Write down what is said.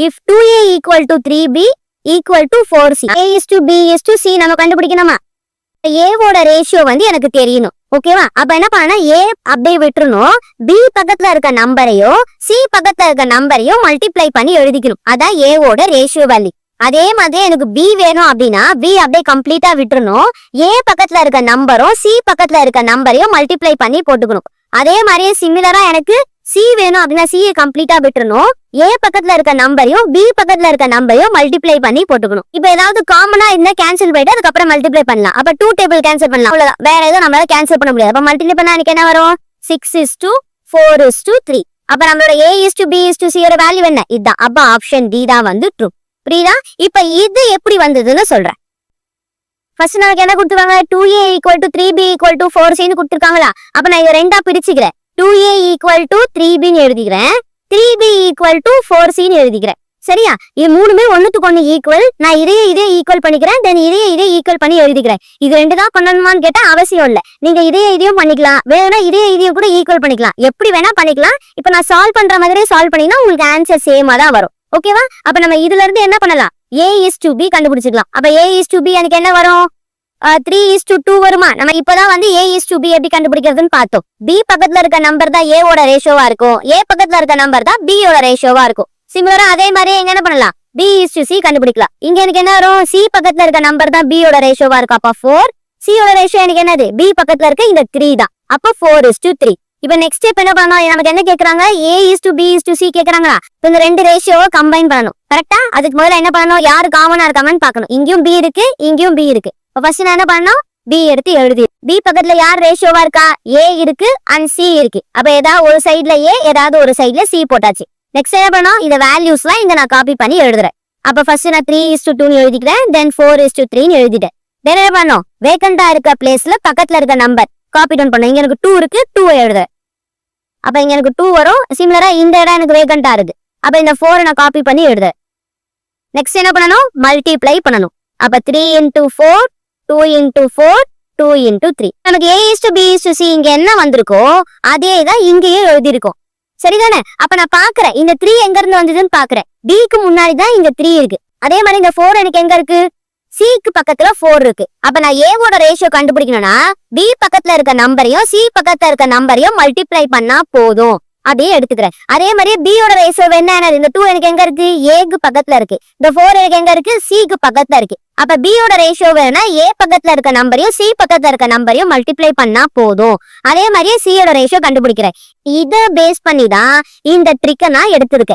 If 2a equal to 3b equal to 4c a is to b is to c நம்ம கண்டுபிடிக்கணுமா? ஏவோட ratio வந்து எனக்கு தெரியணும். ஓகேவா? அப்ப என்ன பண்ணா a அப்படியே விட்டுறணும். b பக்கத்துல இருக்க நம்பரையோ c பக்கத்துல இருக்க நம்பரையோ மல்டிப்ளை பண்ணி எழுதிக்கணும். அதான் ஏவோட ரேஷியோ வேல்யூ. அதே மாதிரி எனக்கு b வேணும் அப்படின்னா b அப்படியே கம்ப்ளீட்டா விட்டுறணும். a பக்கத்துல இருக்க நம்பரும் c பக்கத்துல இருக்க நம்பரையும் மல்டிப்ளை பண்ணி போட்டுக்கணும். அதே மாதிரியே சிமிலரா எனக்கு c வேணும் அப்படின்னா c கம்ப்ளீட்டா விட்டுறணும். a பக்கத்துல இருக்க நம்பரையும் b பக்கத்துல இருக்க நம்பரையும் மல்டிப்ளை பண்ணி போட்டுக்கணும். இப்போ ஏதாவது காமனா இருந்தா கேன்சல் பண்ணிட்டு அதுக்கப்புறம் மல்டிப்ளை பண்ணலாம். அப்ப 2 டேபிள் கேன்சல் பண்ணலாம். அவ்வளவுதான். வேற எதுவும் நம்மளால கேன்சல் பண்ண முடியாது. அப்ப மல்டிப்ளை பண்ணா எனக்கு என்ன வரும்? 6:4:3. அப்ப நம்மளோட a:b:c யோட வேல்யூ என்ன? இதுதான். அப்ப ஆப்ஷன் டி தான் வந்து ட்ரூ. புரியுதா? இப்ப இது எப்படி வந்ததுன்னு சொல்றேன். ஃபர்ஸ்ட் நமக்கு என்ன கொடுத்துருக்காங்க? 2a equal to 3b equal to 4c கொடுத்துருக்காங்களா? அப்ப நான் இதை ரெண்டா பிரிச்சுக்கிறேன். 2a ஈக்குவல் டு 3b எழுதிக்கிறேன், 3b ஈக்குவல் டு 4c எழுதிக்கிறேன். சரியா? இது மூணுமே ஒண்ணுத்துக்கு ஒண்ணு ஈக்குவல். நான் இதே ஈக்குவல் பண்ணிக்கிறேன், தென் இதே ஈக்குவல் பண்ணி எழுதிக்கிறேன். இது ரெண்டு தான் பண்ணணுமான்னு கேட்டா அவசியம் இல்ல. நீங்க இதையும் பண்ணிக்கலாம், வேணும்னா இதையும் கூட ஈக்குவல் பண்ணிக்கலாம். எப்படி வேணா பண்ணிக்கலாம். இப்ப நான் சால்வ் பண்ற மாதிரி சால்வ் பண்ணீங்கன்னா உங்களுக்கு ஆன்சர் சேமா தான் வரும். ஓகேவா? அப்ப நம்ம இதுல இருந்து என்ன பண்ணலாம்? a is to b கண்டுபிடிச்சிக்கலாம். அப்ப a is to b எனக்கு என்ன வரும்? 3:2 வருமா? நம்ம இப்பதான் வந்து a is to b எப்படி கண்டுபிடிக்கிறதுன்னு பார்த்தோம். b பக்கத்துல இருக்க நம்பர் தான் a ஓட ரேஷியோவா இருக்கும், a பக்கத்துல இருக்க நம்பர் தான் b ஓட ரேஷியோவா இருக்கும். சிமிலரா அதே மாதிரி என்ன பண்ணலாம்? b is to c கண்டுபிடிக்கலாம். இங்க எனக்கு என்ன வரும்? c பக்கத்துல இருக்க நம்பர் தான் b ஓட ரேஷியோவா இருக்கும். அப்ப 4. c ஓட ரேஷியோ எனக்கு என்னது? b பக்கத்துல இருக்க இந்த 3 தான். அப்ப 4:3. இப்ப நெக்ஸ்ட் ஸ்டெப் என்ன பண்ணணும்? நமக்கு என்ன கேக்குறாங்க? a is to b is to c கேக்குறாங்களா? இந்த ரெண்டு ரேஷியோவை கம்பைன் பண்ணணும். கரெக்டா? அதுக்கு முதல்ல என்ன பண்ணணும்? யாரு காமனா இருக்காங்கன்னு பார்க்கணும். இங்கேயும் b இருக்கு, இங்கேயும் b இருக்கு. ஃபர்ஸ்ட் நான் என்ன பண்ணணும்? b எடுத்து எழுதி. b பக்கத்துல யார் ரேஷியோவா இருக்கா? a இருக்கு அண்ட் c இருக்கு. அப்ப ஏதாவது ஒரு சைடுல a, ஏதாவது ஒரு சைடுல c போட்டாச்சு. நெக்ஸ்ட் என்ன பண்ணணும்? இந்த வேல்யூஸ்லாம் இங்க நான் காப்பி பண்ணி எழுதுறேன். அப்ப ஃபர்ஸ்ட் நான் 3:2 எழுதிக்கிறேன், தென் 4:3 எழுதிட்டேன். தென் என்ன பண்ணணும்? வேக்கண்டா இருக்க பிளேஸ்ல பக்கத்துல இருக்க நம்பர் காப்பி டவுன் பண்ணணும். இங்க எனக்கு 2 இருக்கு, 2 எழுதுறேன். அப்ப இங்க எனக்கு 2 வரும். சிமிலரா இந்த இடம் எனக்கு வேக்கண்டா இருக்கு. அப்ப இந்த 4 நான் காப்பி பண்ணி எழுதுறேன். நெக்ஸ்ட் என்ன பண்ணணும்? மல்டிப்ளை பண்ணணும். அப்ப 3 into 4, 2 into 4, 2 into 3. நமக்கு a is to b is to c இங்க என்ன வந்திருக்கோ அதே தான் இங்கேயே எழுதியிருக்கோம். சரிதானே? அப்ப நான் பாக்குறேன் இந்த 3 எங்க இருந்து வந்ததுன்னு பாக்குறேன். b க்கு முன்னாடி தான் இங்க 3 இருக்கு. அதே மாதிரி இந்த 4 எனக்கு எங்க இருக்கு? c க்கு பக்கத்துல 4 இருக்கு. அப்ப நான் a ஓட ரேஷியோ கண்டுபிடிக்கணும்னா b பக்கத்துல இருக்க நம்பரையும் c பக்கத்துல இருக்க நம்பரையும் மல்டிப்ளை பண்ணா போதும். அப்படியே எடுத்துக்கிறேன். அதே மாதிரி b ஓட ரேஷியோ என்ன? இந்த 2 எனக்கு எங்க இருக்கு? a க்கு பக்கத்துல இருக்கு. இந்த 4 எனக்கு எங்க இருக்கு? c க்கு பக்கத்துல இருக்கு. அப்ப b ஓட ரேஷியோ வேணா a பக்கத்துல இருக்க நம்பரையும் c பக்கத்துல இருக்க நம்பரையும் மல்டிப்ளை பண்ணா போதும். அதே மாதிரியே c ஓட ரேஷியோ கண்டுபிடிக்கிறேன். இத பேஸ் பண்ணி தான் இந்த ட்ரிக்கை நான் எடுத்திருக்கேன்.